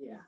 Yeah.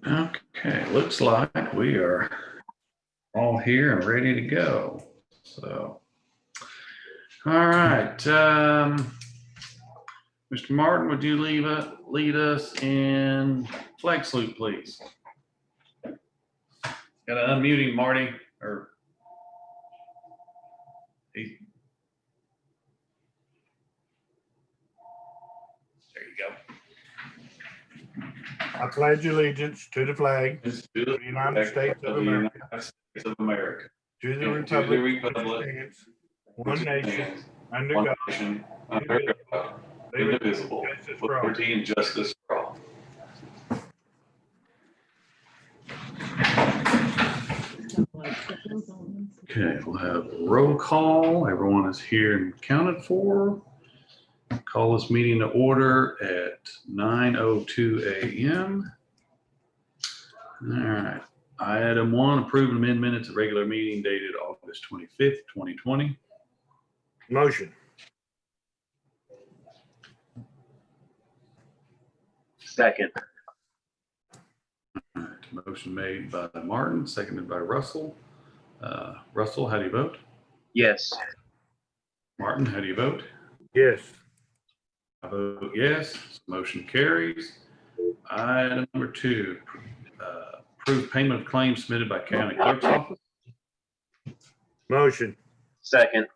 Okay, looks like we are all here and ready to go. So, all right. Mr. Martin, would you lead us in flag salute, please? Got to unmute him, Marty, or he. There you go. I pledge allegiance to the flag To of the United States of America, to the republic which stands one nation, under God, indivisible, justice for all. liberty and justice for all. Okay, we'll have roll call. Everyone is here and accounted for. Call this meeting to order at 9:02 a.m. All right. Item 1, approve and amend minutes of regular meeting dated August 25th, 2020. Motion. Second. All right, motion made by Martin, seconded by Russell. Russell, how do you vote? Yes. Martin, how do you vote? Yes. I vote yes. Motion carries. Item number 2, approve payment of claims submitted by county clerk's office. Motion. Second.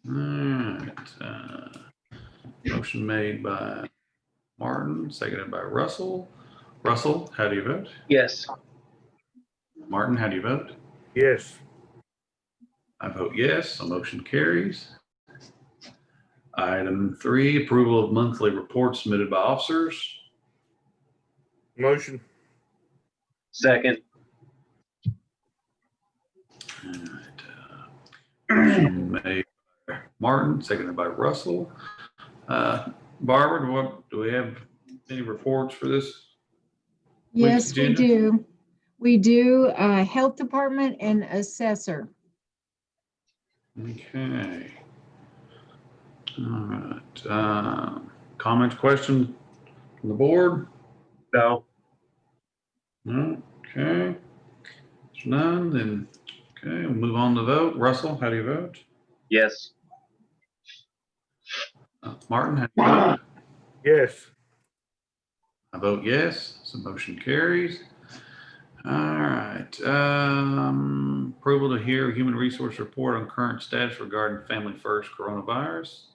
All right. Motion made by Martin, seconded by Russell. Russell, how do you vote? Yes. Martin, how do you vote? Yes. I vote yes. So motion carries. Item 3, approval of monthly reports submitted by officers. Motion. Second. All right. Motion made by Martin, seconded by Russell. Barbara, do we have any reports for this? Yes, we agenda? do. We do, Health Department and Assessor. Okay. All right. Comments, questions from the board? No. No? Okay. There's none, then, okay, we'll move on to vote. Russell, how do you vote? Yes. Martin, how do you vote? Yes. I vote yes, so motion carries. All right. Approval to hear human resource report on current status regarding Family First coronavirus.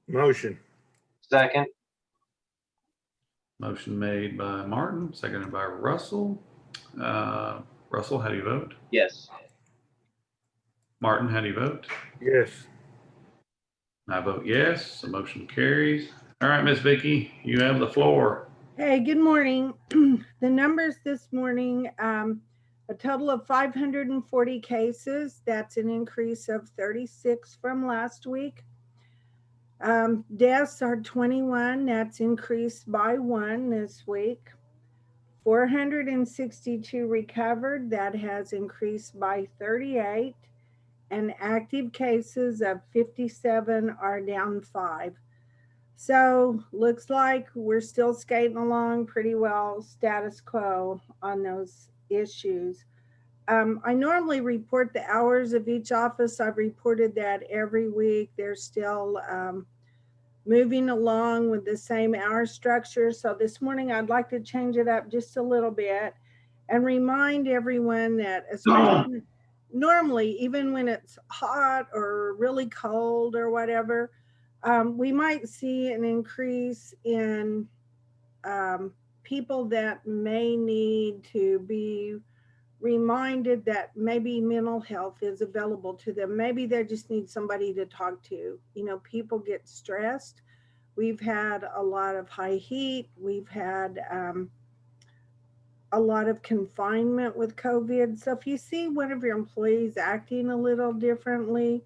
Motion. Second. Motion made by Martin, seconded by Russell. Russell, how do you vote? Yes. Martin, how do you vote? Yes. I vote yes, so motion carries. All right, Miss Vicki, you have the floor. Hey, good morning. The numbers this morning, a total of 540 cases. That's an increase of 36 from last week. Deaths are 21. That's increased by 1 this week. 462 recovered. That has increased by 38. And active cases of 57 are down 5. So looks like we're still skating along pretty well, status quo on those issues. I normally report the hours of each office. I've reported that every week. There's still moving along with the same hour structure. So this morning I'd like to change it up just a little bit and remind everyone that especially normally, even when it's hot or really cold or whatever, we might see an increase in people that may need to be reminded that maybe mental health is available to them. Maybe they just need somebody to talk to. You know, people get stressed. We've had a lot of high heat. We've had a lot of confinement with COVID. So if you see one of your employees acting a little differently,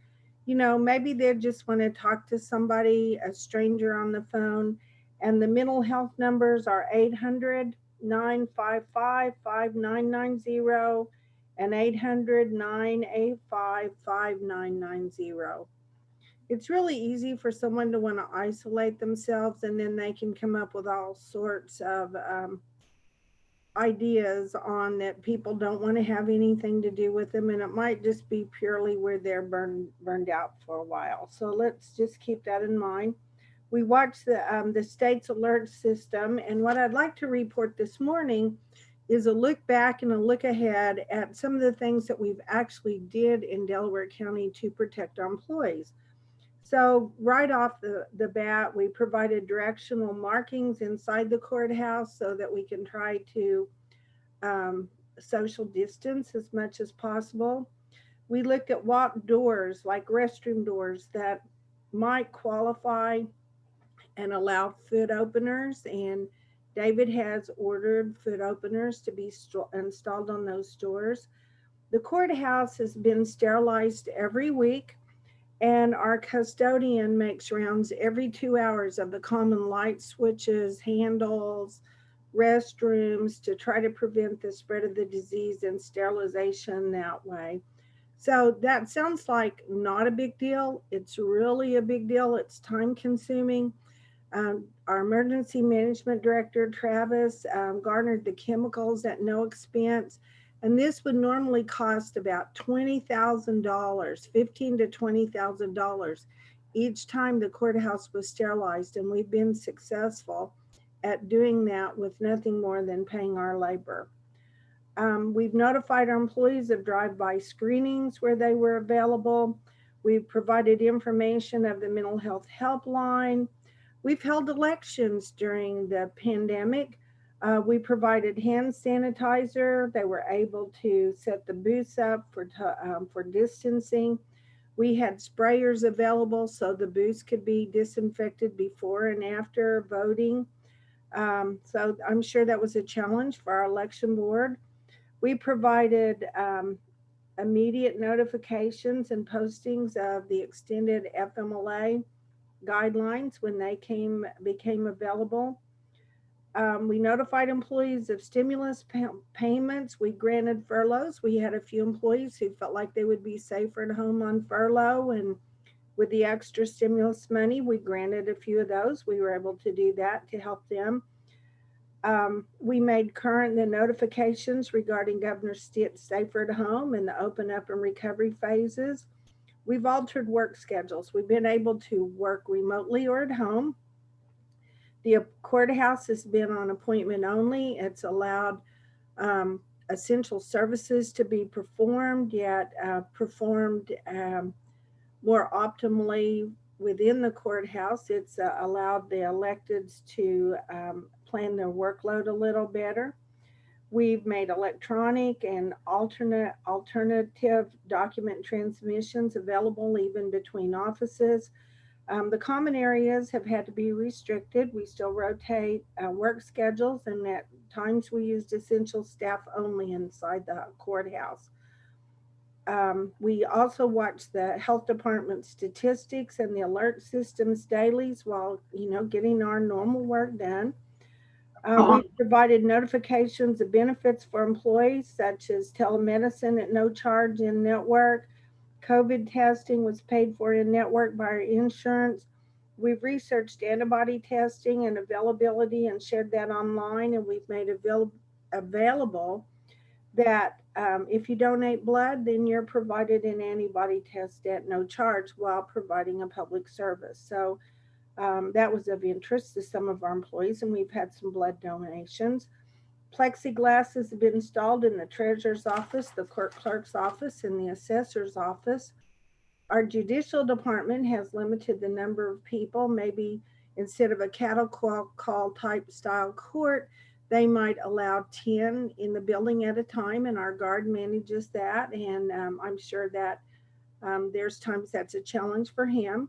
you know, maybe they just want to talk to somebody, a stranger on the phone. And the mental health numbers are 800-955-5990 and 800-985-5990. It's really easy for someone to want to isolate themselves, and then they can come up with all sorts of ideas on that people don't want to have anything to do with them, and it might just be purely where they're burned out for a while. So let's just keep that in mind. We watched the state's alert system, and what I'd like to report this morning is a look back and a look ahead at some of the things that we've actually did in Delaware County to protect our employees. So right off the bat, we provided directional markings inside the courthouse so that we can try to social distance as much as possible. We looked at walk doors, like restroom doors, that might qualify and allow foot openers. And David has ordered foot openers to be installed on those doors. The courthouse has been sterilized every week, and our custodian makes rounds every 2 hours of the common light switches, handles, restrooms to try to prevent the spread of the disease and sterilization that way. So that sounds like not a big deal. It's really a big deal. It's time consuming. Our emergency management director, Travis, garnered the chemicals at no expense. And this would normally cost about $20,000, $15,000 to $20,000 each time the courthouse was sterilized. And we've been successful at doing that with nothing more than paying our labor. We've notified our employees of drive-by screenings where they were available. We've provided information of the mental health helpline. We've held elections during the pandemic. We provided hand sanitizer. They were able to set the booths up for distancing. We had sprayers available so the booths could be disinfected before and after voting. So I'm sure that was a challenge for our election board. We provided immediate notifications and postings of the extended FMLA guidelines when they became available. We notified employees of stimulus payments. We granted furloughs. We had a few employees who felt like they would be safer at home on furlough, and with the extra stimulus money, we granted a few of those. We were able to do that to help them. We made current the notifications regarding Governor Stitt's safer at home and the open up and recovery phases. We've altered work schedules. We've been able to work remotely or at home. The courthouse has been on appointment only. It's allowed essential services to be performed, yet performed more optimally within the courthouse. It's allowed the electeds to plan their workload a little better. We've made electronic and alternative document transmissions available even between offices. The common areas have had to be restricted. We still rotate work schedules, and at times we used essential staff only inside the courthouse. We also watch the health department statistics and the alert systems dailies while, getting our normal work done. We provided notifications of benefits for employees, such as telemedicine at no charge in network. COVID testing was paid for in network by our insurance. We've researched antibody testing and availability and shared that online, and we've made available that if you donate blood, then you're provided an antibody test at no charge while providing a public service. So That was of interest to some of our employees, and we've had some blood donations. Plexiglass has been installed in the treasurer's office, the clerk's office, and the assessor's office. Our judicial department has limited the number of people. Maybe instead of a cattle call type style court, they might allow 10 in the building at a time, and our guard manages that. And I'm sure that there's times that's a challenge for him.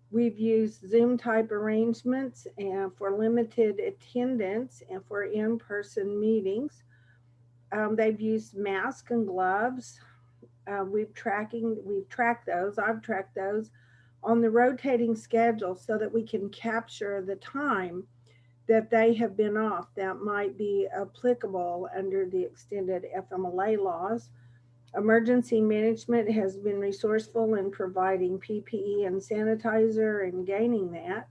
We've used Zoom type arrangements and for limited attendance and for in-person meetings. They've used masks and gloves. We've tracked those. I've tracked those on the rotating schedule so that we can capture the time that they have been off that might be applicable under the extended FMLA laws. Emergency management has been resourceful in providing PPE and sanitizer and gaining that,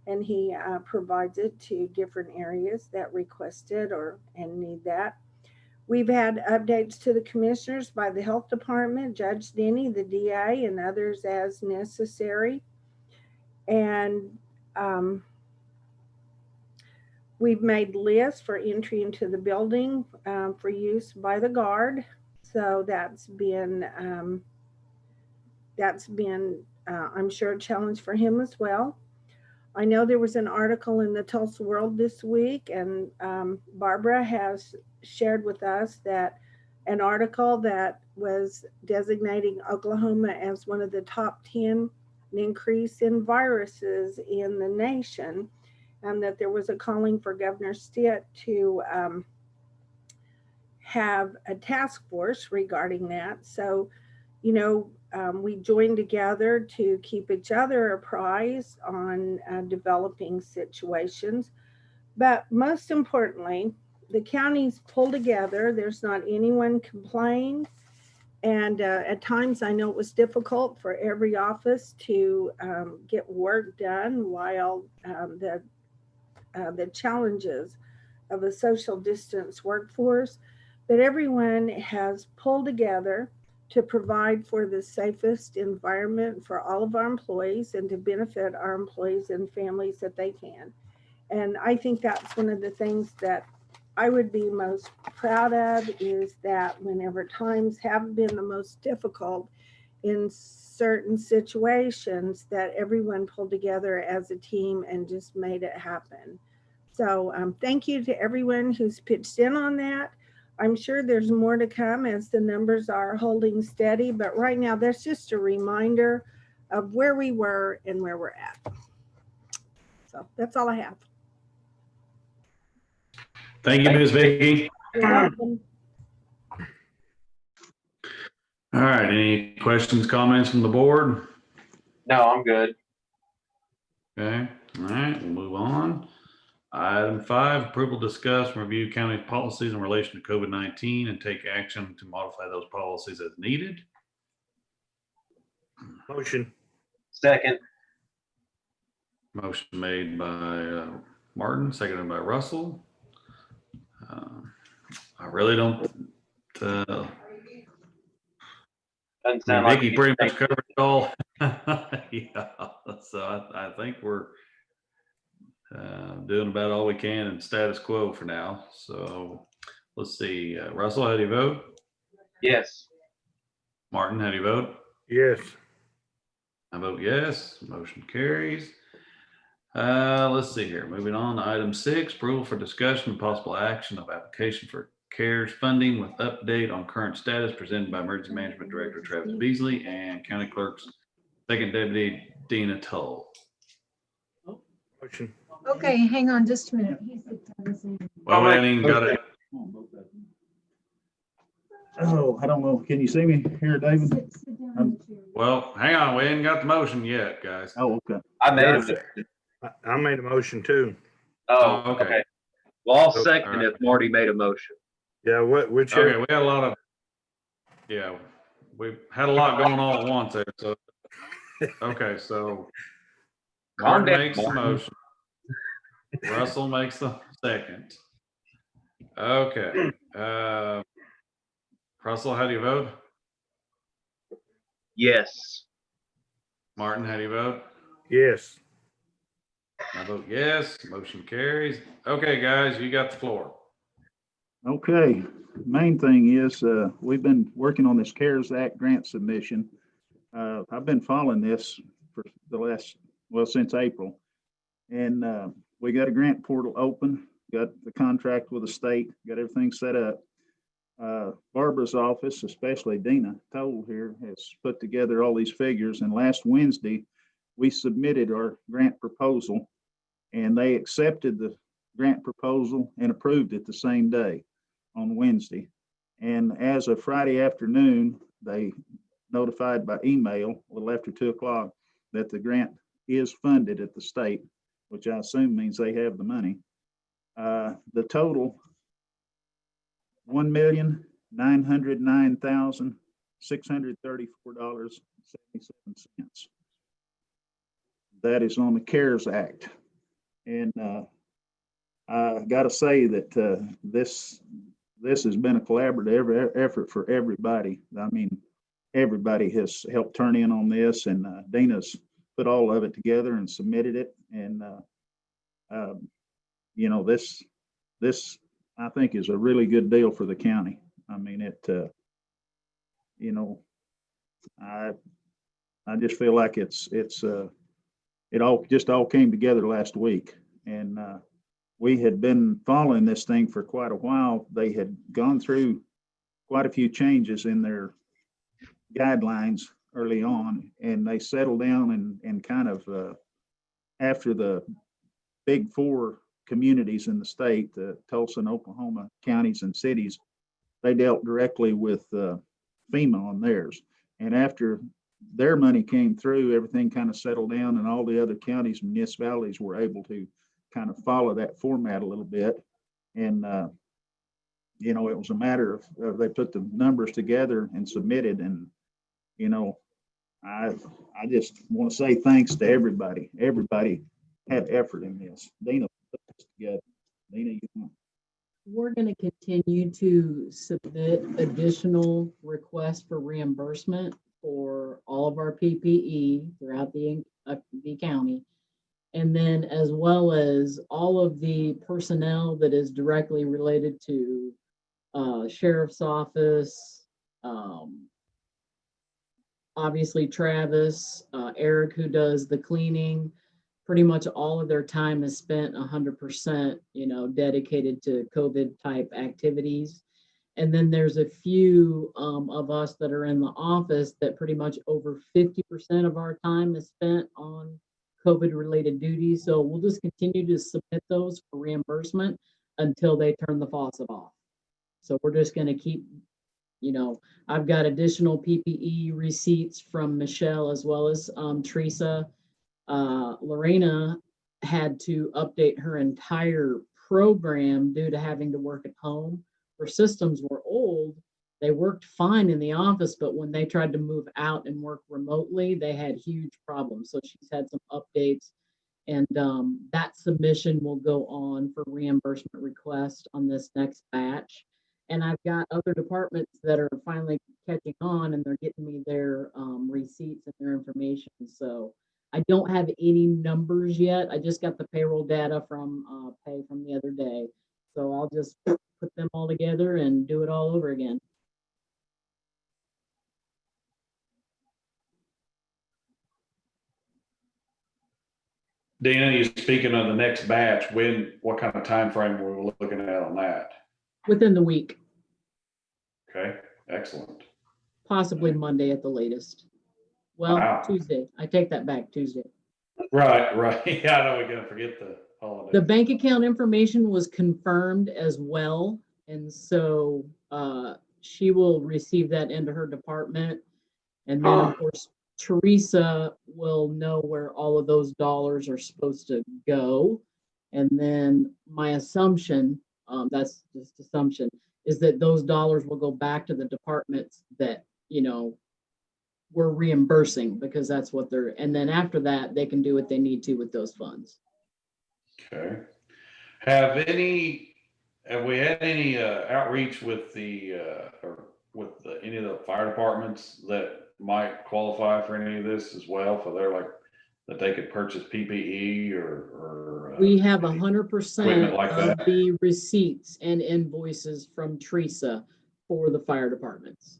and he provides it to different areas that request it and need that. We've had updates to the commissioners by the health department, Judge Denny, the DA, and others as necessary. And we've made lists for entry into the building for use by the guard. So that's been I'm sure, a challenge for him as well. I know there was an article in the Tulsa World this week, and Barbara has shared with us that an article that was designating Oklahoma as one of the top 10 increase in viruses in the nation, and that there was a calling for Governor Stitt to have a task force regarding that. So, we joined together to keep each other apprised on developing situations. But most importantly, the counties pull together. There's not anyone complained. And at times I know it was difficult for every office to get work done while the challenges of a social distance workforce. But everyone has pulled together to provide for the safest environment for all of our employees and to benefit our employees and families that they can. And I think that's one of the things that I would be most proud of, is that whenever times have been the most difficult in certain situations, that everyone pulled together as a team and just made it happen. So thank you to everyone who's pitched in on that. I'm sure there's more to come as the numbers are holding steady, but right now that's just a reminder of where we were and where we're at. So that's all I have. Thank you, Ms. Vicki. You're welcome. All right, any questions, comments from the board? No, I'm good. Okay, all right, we'll move on. Item 5, approval, discuss, and review county policies in relation to COVID-19 and take action to modify those policies as needed. Motion. Second. Motion made by Martin, seconded by Russell. I really don't, Doesn't I sound mean, like Vicki pretty much covered it all. Yeah, so I think we're doing about all we can in status quo for now. So let's see, Russell, how do you vote? Yes. Martin, how do you vote? Yes. I vote yes, motion carries. Let's see here, moving on to item 6, approval for discussion and possible action of application for CARES funding with update on current status, presented by Emergency Management Director Travis Beasley and County Clerk's Second Deputy Dina Tull. Motion. Okay, hang on just a minute. Well, we haven't even got it. Oh, I don't know. Can you see me here, David? Sit down in the chair. Well, hang on, we ain't got the motion yet, guys. Oh, okay. I made Yes. it. I made a motion too. Oh, Oh, okay. okay. Well, I'll Oh, second all right. if Marty made a motion. Yeah, which Okay, we had a lot of, yeah, we had a lot going on at once there, so. Okay, so Calm Martin down, makes the Martin. motion. Russell makes the second. Okay, Russell, how do you vote? Yes. Martin, how do you vote? Yes. I vote yes, motion carries. Okay, guys, you got the floor. Okay, main thing is, we've been working on this CARES Act grant submission. I've been following this for the last, well, since April. And, we got a grant portal open, got the contract with the state, got everything set up. Barbara's office, especially Dina Toll here, has put together all these figures. And last Wednesday, we submitted our grant proposal and they accepted the grant proposal and approved it the same day on Wednesday. And as of Friday afternoon, they notified by email a little after 2 o'clock that the grant is funded at the state, which I assume means they have the money. The total, $1,909,634.77. That is on the CARES Act. And I got to say that this has been a collaborative effort for everybody. I mean, everybody has helped turn in on this, and Dina's put all of it together and submitted it. And you know, this I think is a really good deal for the county. I mean, it you know, I just feel like it all came together last week. And we had been following this thing for quite a while. They had gone through quite a few changes in their guidelines early on, and they settled down and kind of after the big four communities in the state, the Tulsa and Oklahoma counties and cities, they dealt directly with FEMA on theirs. And after their money came through, everything kind of settled down, and all the other counties and municipalities were able to kind of follow that format a little bit. And you know, it was a matter of they put the numbers together and submitted. And you know, I just want to say thanks to everybody. Everybody had effort in this. Dina put this together. Dina, you know. We're going to continue to submit additional requests for reimbursement for all of our PPE throughout the county. And then as well as all of the personnel that is directly related to sheriff's office, obviously Travis, Eric, who does the cleaning. Pretty much all of their time is spent 100%, you know, dedicated to COVID type activities. And then there's a few of us that are in the office that pretty much over 50% of our time is spent on COVID related duties. So we'll just continue to submit those for reimbursement until they turn the faucet off. So we're just going to keep, you know, I've got additional PPE receipts from Michelle as well as Teresa. Lorena had to update her entire program due to having to work at home. Her systems were old. They worked fine in the office, but when they tried to move out and work remotely, they had huge problems. So she's had some updates, and that submission will go on for reimbursement request on this next batch. And I've got other departments that are finally catching on, and they're getting me their receipts and their information. So I don't have any numbers yet. I just got the payroll data from pay from the other day. So I'll just put them all together and do it all over again. Dina, you speaking of the next batch, what kind of time frame were we looking at on that? Within the week. Okay, excellent. Possibly Monday at the latest. Well, wow. Tuesday. I take that back, Tuesday. Right. Yeah, I know we're gonna forget the holiday. The bank account information was confirmed as well. And so she will receive that into her department. And then of course, Teresa will know where all of those dollars are supposed to go. And then my assumption, that's just assumption, is that those dollars will go back to the departments that, you know, we're reimbursing, because that's what they're, and then after that, they can do what they need to with those funds. Okay. Have we had any outreach with any of the fire departments that might qualify for any of this as well, for their like that they could purchase PPE or We have equipment 100% like of that? the receipts and invoices from Teresa for the fire departments.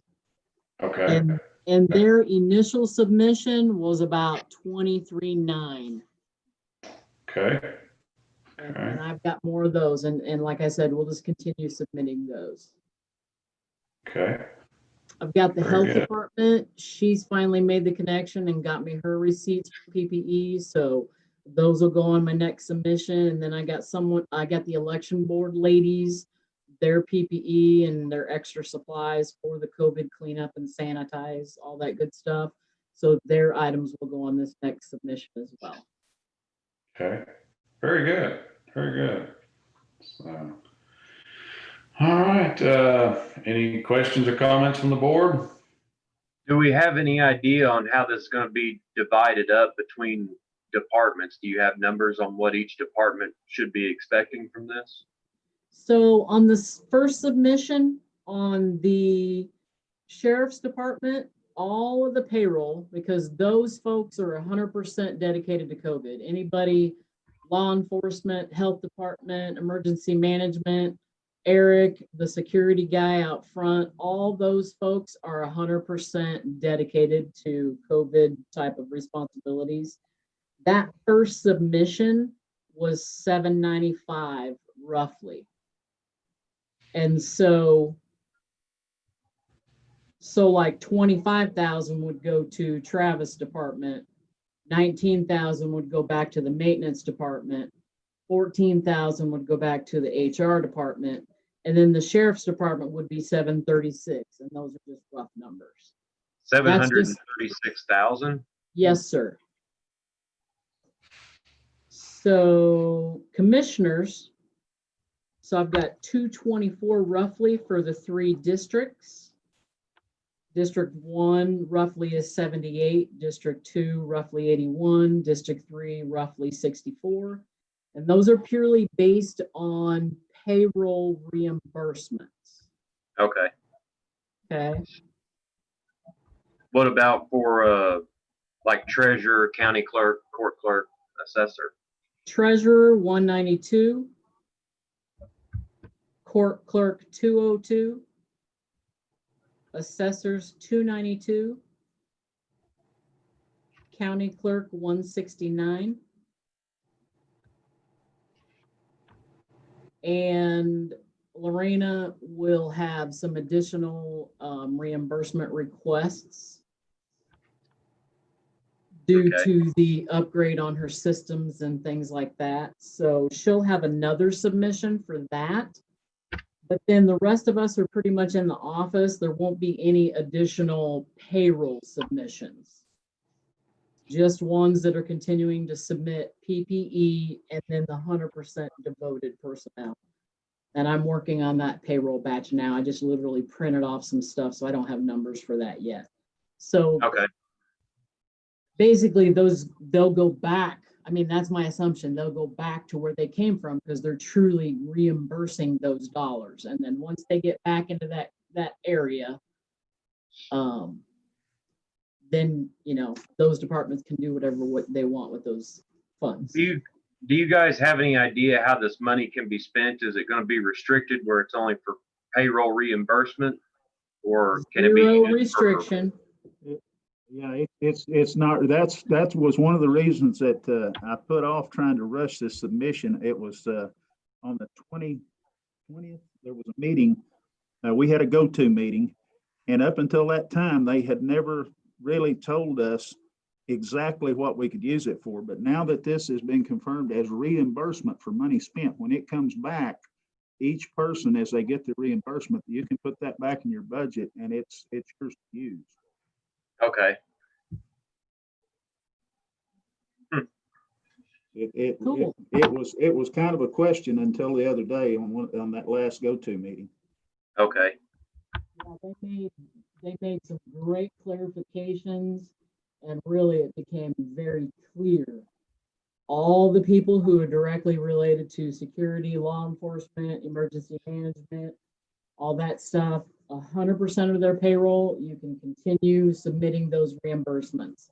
Okay, And their initial submission was about 23.9. okay, And I've got more of those. And like I said, we'll just continue submitting those. okay. I've got the Very health good. department. She's finally made the connection and got me her receipts for PPE. So those will go on my next submission. And then I got the election board ladies, their PPE and their extra supplies for the COVID cleanup and sanitize, all that good stuff. So their items will go on this next submission as well. Okay, very good, very good. So, all right, any questions or comments from the board? Do we have any idea on how this is going to be divided up between departments? Do you have numbers on what each department should be expecting from this? So on this first submission on the sheriff's department, all of the payroll, because those folks are 100% dedicated to COVID. Anybody, law enforcement, health department, emergency management, Eric, the security guy out front, all those folks are 100% dedicated to COVID type of responsibilities. That first submission was $795 roughly. And so like 25,000 would go to Travis department, 19,000 would go back to the maintenance department, 14,000 would go back to the HR department, and then the sheriff's department would be 736, and those are just rough numbers. 736,000? Yes, sir. So commissioners, so I've got 224 roughly for the 3 districts. District 1 roughly is 78, District 2 roughly 81, District 3 roughly 64. And those are purely based on payroll reimbursements. Okay. Okay. What about for like treasurer, county clerk, court clerk, assessor? Treasurer 192, court clerk 202, assessors 292, county clerk 169, and Lorena will have some additional reimbursement requests due to the upgrade on her systems and things like that. So she'll have another submission for that. But then the rest of us are pretty much in the office. There won't be any additional payroll submissions. Just ones that are continuing to submit PPE and then the 100% devoted personnel. And I'm working on that payroll batch now. I just literally printed off some stuff, so I don't have numbers for that yet. So basically they'll go back. I mean, that's my assumption. They'll go back to where they came from because they're truly reimbursing those dollars. And then once they get back into that area, then, you know, those departments can do what they want with those funds. Do you guys have any idea how this money can be spent? Is it going to be restricted where it's only for payroll reimbursement, or can it be Zero used restriction? Yeah, it's not, that was one of the reasons that I put off trying to rush this submission. It was on the 20th, there was a meeting. We had a go-to meeting, and up until that time, they had never really told us exactly what we could use it for. But now that this has been confirmed as reimbursement for money spent, when it comes back, each person, as they get the reimbursement, you can put that back in your budget and it's yours to use. Okay. Cool. It was kind of a question until the other day on that last go-to meeting. Okay. Yeah, they made some great clarifications, and really it became very clear. All the people who are directly related to security, law enforcement, emergency management, all that stuff, 100% of their payroll, you can continue submitting those reimbursements.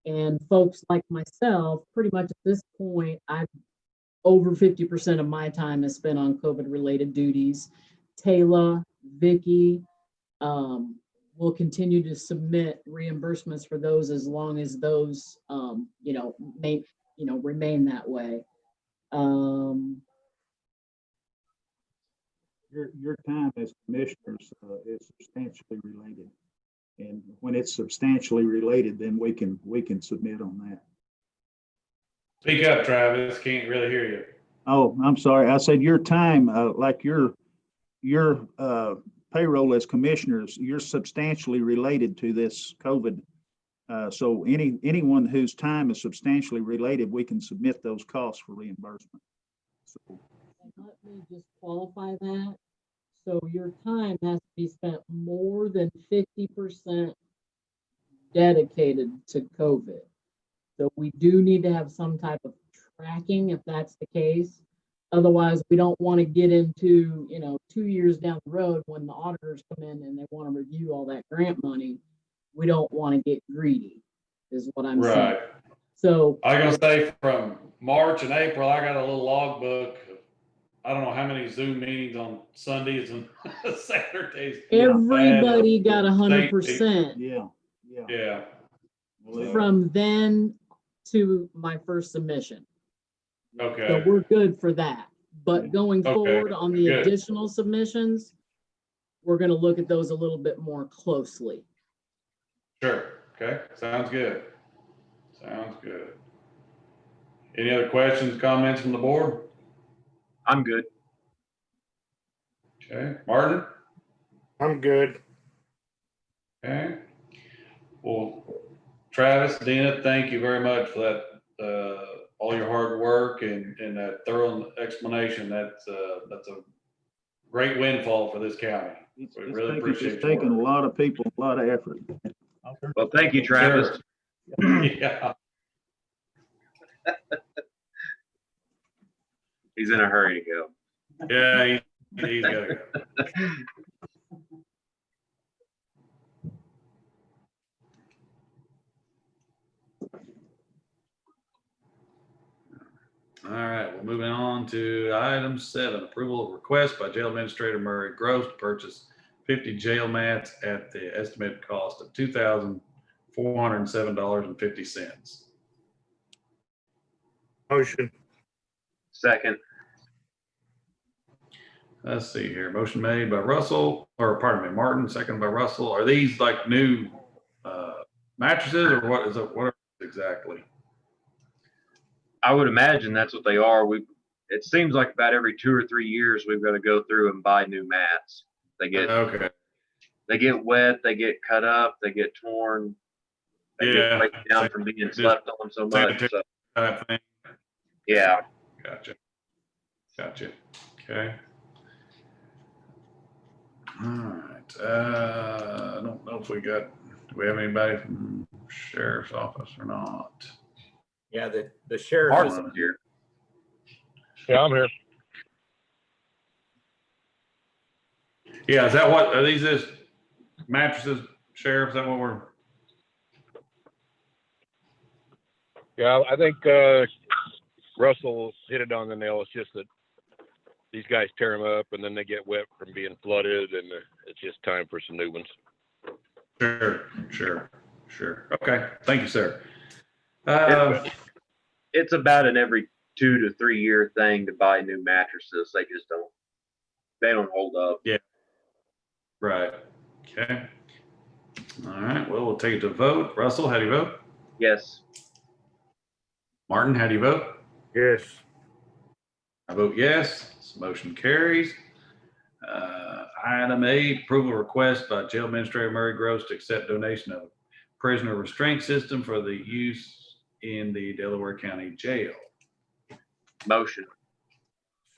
And folks like myself, pretty much at this point, I've over 50% of my time is spent on COVID-related duties. Taylor, Vicky, will continue to submit reimbursements for those as long as those, remain that way. Your time as commissioners is substantially related. And when it's substantially related, then we can submit on that. Speak up, Travis. Can't really hear you. Oh, I'm sorry. I said your time, like your payroll as commissioners, you're substantially related to this COVID. So anyone whose time is substantially related, we can submit those costs for reimbursement. So Let me just qualify that. So your time has to be spent more than 50% dedicated to COVID. So we do need to have some type of tracking if that's the case. Otherwise, we don't want to get into, 2 years down the road when the auditors come in and they want to review all that grant money. We don't want to get greedy, is what I'm saying. Right. So I was gonna say from March and April, I got a little logbook. I don't know how many Zoom meetings on Sundays and Saturdays. everybody got 100%. yeah. Yeah. From then to my first submission. Okay. So we're good for that. But going Okay, forward on the good. additional submissions, we're going to look at those a little bit more closely. Sure. Okay. Sounds good. Sounds good. Any other questions, comments from the board? I'm good. Okay. Martin? I'm good. Okay. Well, Travis, Dina, thank you very much for that, all your hard work and that thorough explanation. That's a great windfall for this county. We really appreciate It's your taken a work. lot of people, a lot of effort. Well, thank you, Travis. Yeah. He's in a hurry to go. Yeah, he's gotta go. All right, we're moving on to item 7, approval of request by Jail Administrator Murray Gross to purchase 50 jail mats at the estimated cost of $2,407.50. Motion. Second. Let's see here. Motion made by Russell, or pardon me, Martin, second by Russell. Are these like new mattresses or what is it? What are these exactly? I would imagine that's what they are. It seems like about every 2 or 3 years we've got to go through and buy new mats. They get wet, they get cut up, they get torn, they get break down from being slept on so much. So, Type thing. yeah. Gotcha. Okay. All right. I don't know if do we have anybody from sheriff's office or not? Yeah, the sheriff is here. Yeah, I'm here. Yeah, is that what, are these just mattresses, sheriff? Is that what we're? Yeah, I think Russell hit it on the nail. It's just that these guys tear them up and then they get wet from being flooded, and it's just time for some new ones. Sure. Okay, thank you, sir. It's about an every 2 to 3 year thing to buy new mattresses. They just don't hold up. Yeah. Right. Okay. All right. Well, we'll take it to vote. Russell, how do you vote? Yes. Martin, how do you vote? Yes. I vote yes. This motion carries. Item 8, approval request by Jail Administrator Murray Gross to accept donation of prisoner restraint system for the use in the Delaware County Jail. Motion.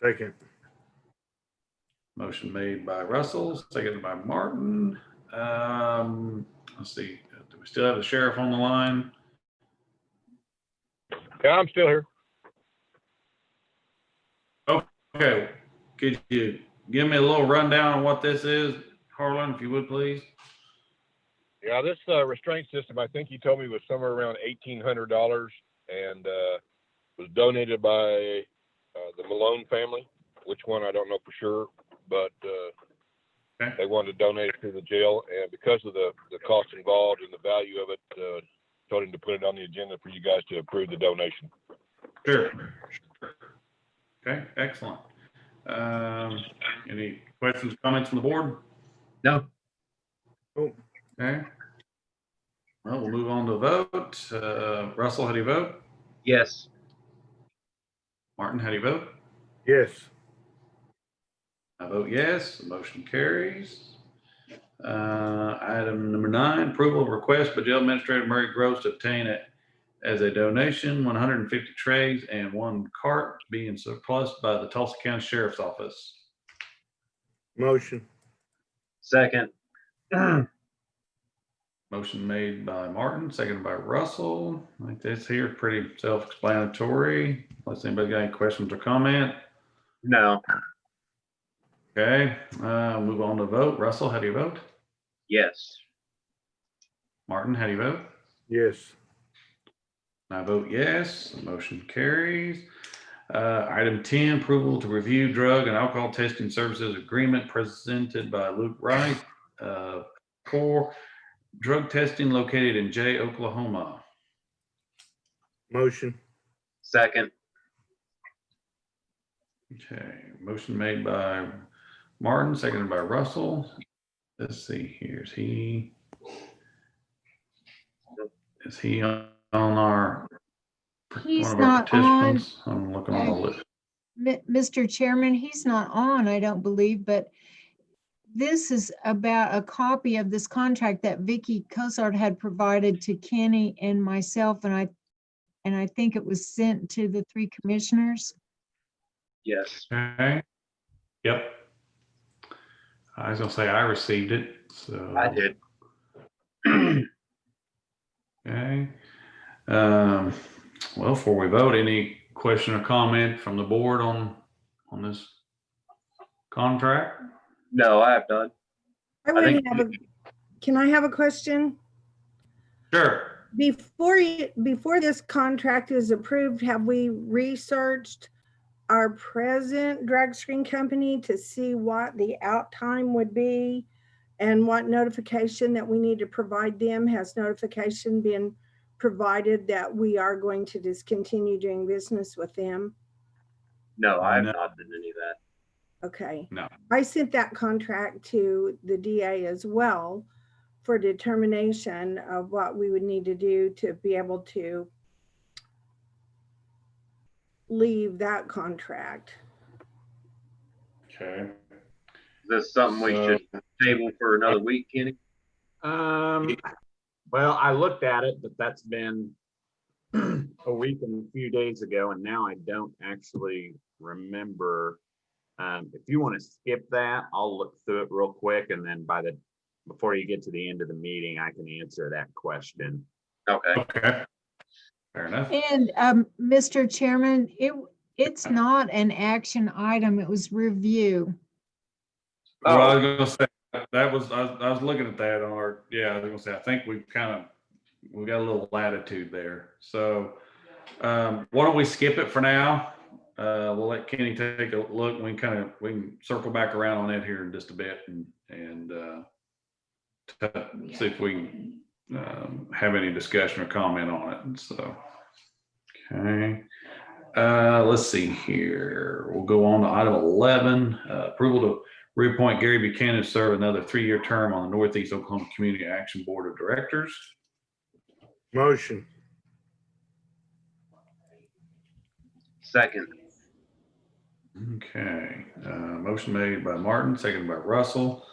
Second. Motion made by Russell, seconded by Martin. Let's see. Do we still have the sheriff on the line? Yeah, I'm still here. Okay. Could you give me a little rundown on what this is, Harlan, if you would, please? Yeah, this restraint system, I think you told me was somewhere around $1,800 and was donated by the Malone family. Which one, I don't know for sure, but Okay. they wanted to donate it to the jail. And because of the cost involved and the value of it, told him to put it on the agenda for you guys to approve the donation. Sure. Okay, excellent. Any questions, comments from the board? No. Okay. Well, we'll move on to vote. Russell, how do you vote? Yes. Martin, how do you vote? Yes. I vote yes. The motion carries. Item number 9, approval of request by Jail Administrator Murray Gross to obtain it as a donation, 150 trays and 1 cart being surplus by the Tulsa County Sheriff's Office. Motion. Second. Motion made by Martin, seconded by Russell. I think this here is pretty self-explanatory. Unless anybody got any questions or comment. No. Okay, move on to vote. Russell, how do you vote? Yes. Martin, how do you vote? Yes. I vote yes. The motion carries. Item 10, approval to review drug and alcohol testing services agreement presented by Luke Wright for drug testing located in Jay, Oklahoma. Motion. Second. Okay, motion made by Martin, seconded by Russell. Let's see here. Is he on our? He's one of our not on. participants? I'm looking on the list. Mr. Chairman, he's not on, I don't believe, but this is about a copy of this contract that Vicky Cosart had provided to Kenny and myself, and I think it was sent to the 3 commissioners. Yes. Okay. Yep. I was gonna say I received it, so. I did. Okay. Well, before we vote, any question or comment from the board on this contract? No, I have none. Can I have a question? Sure. Before this contract is approved, have we researched our present drug screen company to see what the out time would be and what notification that we need to provide them? Has notification been provided that we are going to discontinue doing business with them? No, I have No. not done any of that. Okay. No. I sent that contract to the DA as well for determination of what we would need to do to be able to leave that contract. Okay. Is this something we should table for another week, Kenny? Well, I looked at it, but that's been a week and a few days ago, and now I don't actually remember. If you want to skip that, I'll look through it real quick, and then before you get to the end of the meeting, I can answer that question. Okay. Okay. Fair enough. And Mr. Chairman, it's not an action item, it was review. Well, I was gonna say I was looking at that on our, I was gonna say, I think we got a little latitude there. So why don't we skip it for now? We'll let Kenny take a look. We can circle back around on it here in just a bit and see if we can have any discussion or comment on it. And so, okay. Let's see here. We'll go on to item 11, approval to reappoint Gary Buchanan to serve another 3-year term on the Northeast Oklahoma Community Action Board of Directors. Motion. Second. Okay, motion made by Martin, seconded by Russell.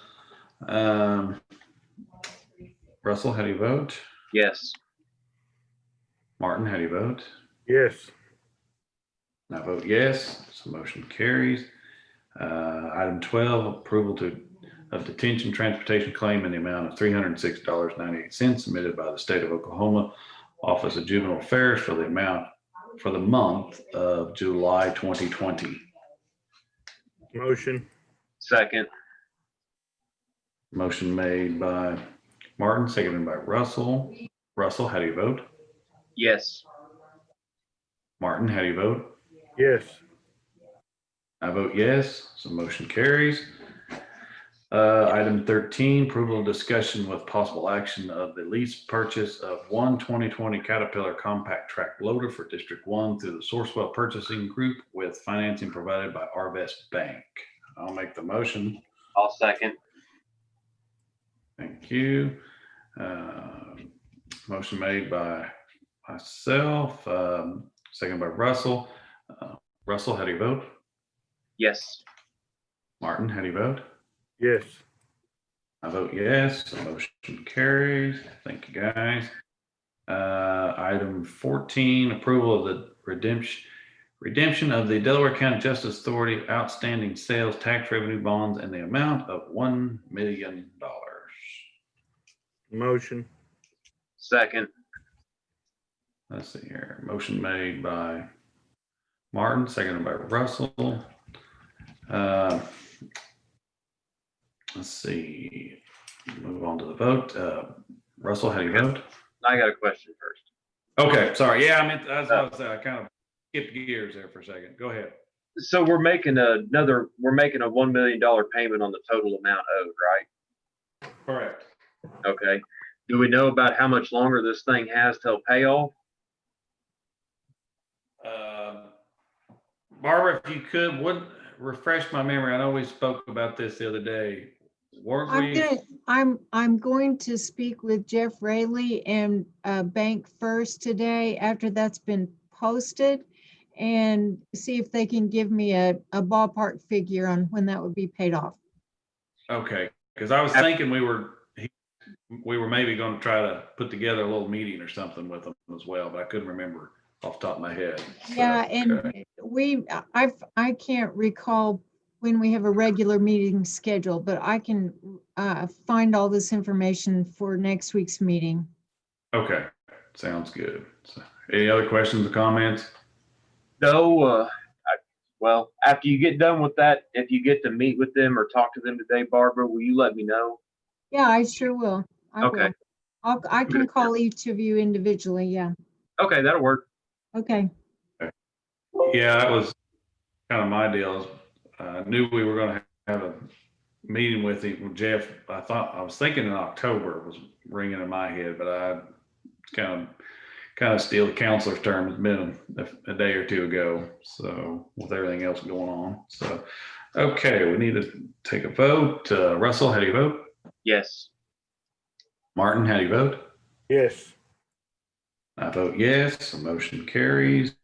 Russell, how do you vote? Yes. Martin, how do you vote? Yes. I vote yes, so motion carries. Item 12, approval of detention transportation claim in the amount of $306.98 submitted by the state of Oklahoma Office of Juvenile Affairs for the month of July 2020. Motion. Second. Motion made by Martin, seconded by Russell. Russell, how do you vote? Yes. Martin, how do you vote? Yes. I vote yes, so motion carries. Item 13, approval and discussion with possible action of the lease purchase of one 2020 Caterpillar compact track loader for District 1 through the Sourcewell Purchasing Group with financing provided by Arvest Bank. I'll make the motion. I'll second. Thank you. Motion made by myself, second by Russell. Russell, how do you vote? Yes. Martin, how do you vote? Yes. I vote yes, the motion carries. Thank you, guys. Item 14, approval of the redemption of the Delaware County Justice Authority outstanding sales tax revenue bonds in the amount of $1 million. Motion. Second. Let's see here. Motion made by Martin, seconded by Russell. Let's see. Move on to the vote. Russell, how do you vote? I got a question first. Okay, sorry. Yeah, I meant that's what I was saying. I kind of skipped gears there for a second. Go ahead. So we're making a $1 million payment on the total amount owed, right? Correct. Okay. Do we know about how much longer this thing has till payoff? Barbara, if you could, would refresh my memory. I know we spoke about this the other day. I'm going to speak with Jeff Rayleigh and Bank First today after that's been posted and see if they can give me a ballpark figure on when that would be paid off. Okay, because I was thinking we were maybe going to try to put together a little meeting or something with them as well, but I couldn't remember off the top of my head. So, yeah, and okay. I can't recall when we have a regular meeting scheduled, but I can find all this information for next week's meeting. Okay, sounds good. So, any other questions or comments? No. Well, after you get done with that, if you get to meet with them or talk to them today, Barbara, will you let me know? Yeah, I sure will. Okay. I can call each of you individually. Yeah. Okay, that'll work. Okay. Yeah, that was kind of my deal. I knew we were going to have a meeting with him, with Jeff. I was thinking in October was ringing in my head, but I kind of steal the counselor's term. It's been a day or two ago. So with everything else going on. So, okay, we need to take a vote. Russell, how do you vote? Yes. Martin, how do you vote? Yes. I vote yes. The motion carries.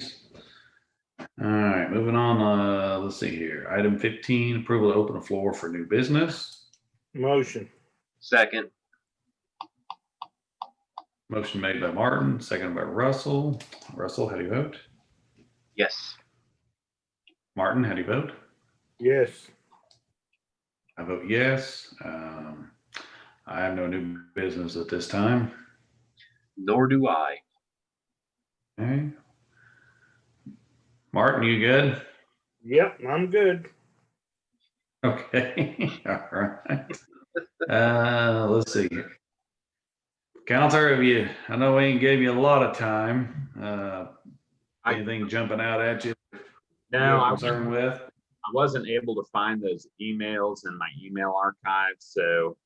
All right, moving on. Let's see here. Item 15, approval to open the floor for new business. Motion. Second. Motion made by Martin, seconded by Russell. Russell, how do you vote? Yes. Martin, how do you vote? Yes. I vote yes. I have no new business at this time. Nor do I. Okay. Martin, you good? Yep, I'm good. Okay. All right. Let's see here. Counselor, I know we ain't gave you a lot of time. Anything jumping out at you? No, I'm concerned with. I wasn't able to find those emails in my email archive. So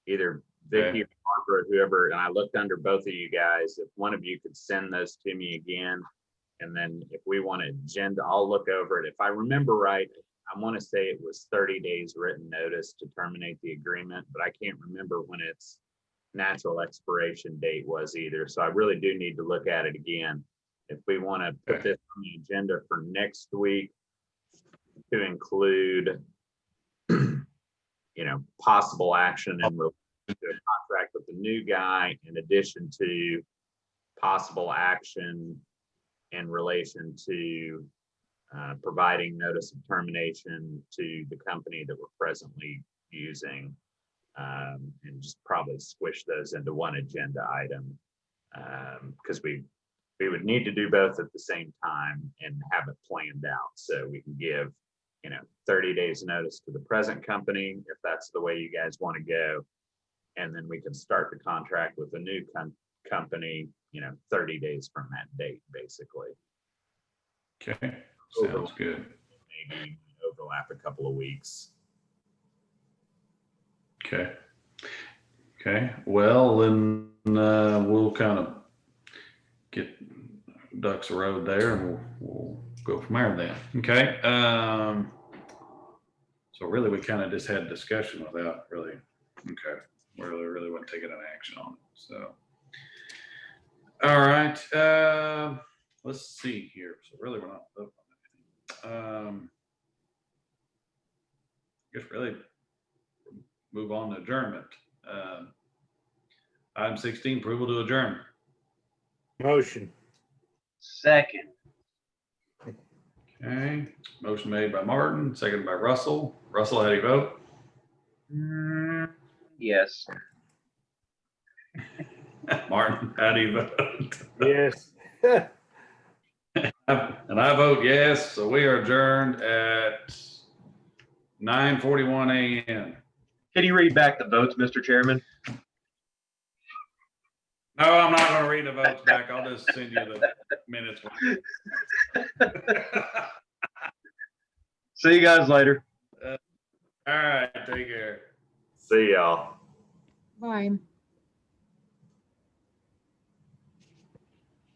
either Vicky or Barbara, whoever, and I looked under both of you guys, if one of you could send those to me again. And then if we want an agenda, I'll look over it. If I remember right, I want to say it was 30 days written notice to terminate the agreement, but I can't remember when its natural expiration date was either. So I really do need to look at it again. If we want to put this on the agenda for next week to include, possible action in relation to a contract with the new guy, in addition to possible action in relation to providing notice of termination to the company that we're presently using, and just probably squish those into one agenda item, because we would need to do both at the same time and have it planned out so we can give 30 days notice to the present company if that's the way you guys want to go, And then we can start the contract with a new company, 30 days from that date, basically. Okay, sounds good. Maybe overlap a couple of weeks. Okay. Okay, well, then we'll kind of get ducks a road there and we'll go from there then. Okay. So really we kind of just had discussion without really, okay, we really wasn't taking an action on it. So, all right, let's see here. So really we're not up on anything. I guess really move on to adjournment. Item 16, approval to adjourn. Motion. Second. Okay, motion made by Martin, seconded by Russell. Russell, how do you vote? Yes. Martin, how do you vote? Yes. And I vote yes, so we are adjourned at 9:41 a.m. Can you read back the votes, Mr. Chairman? No, I'm not gonna read the votes back. I'll just send you the minutes. See you guys later. All right, take care. See y'all. Bye.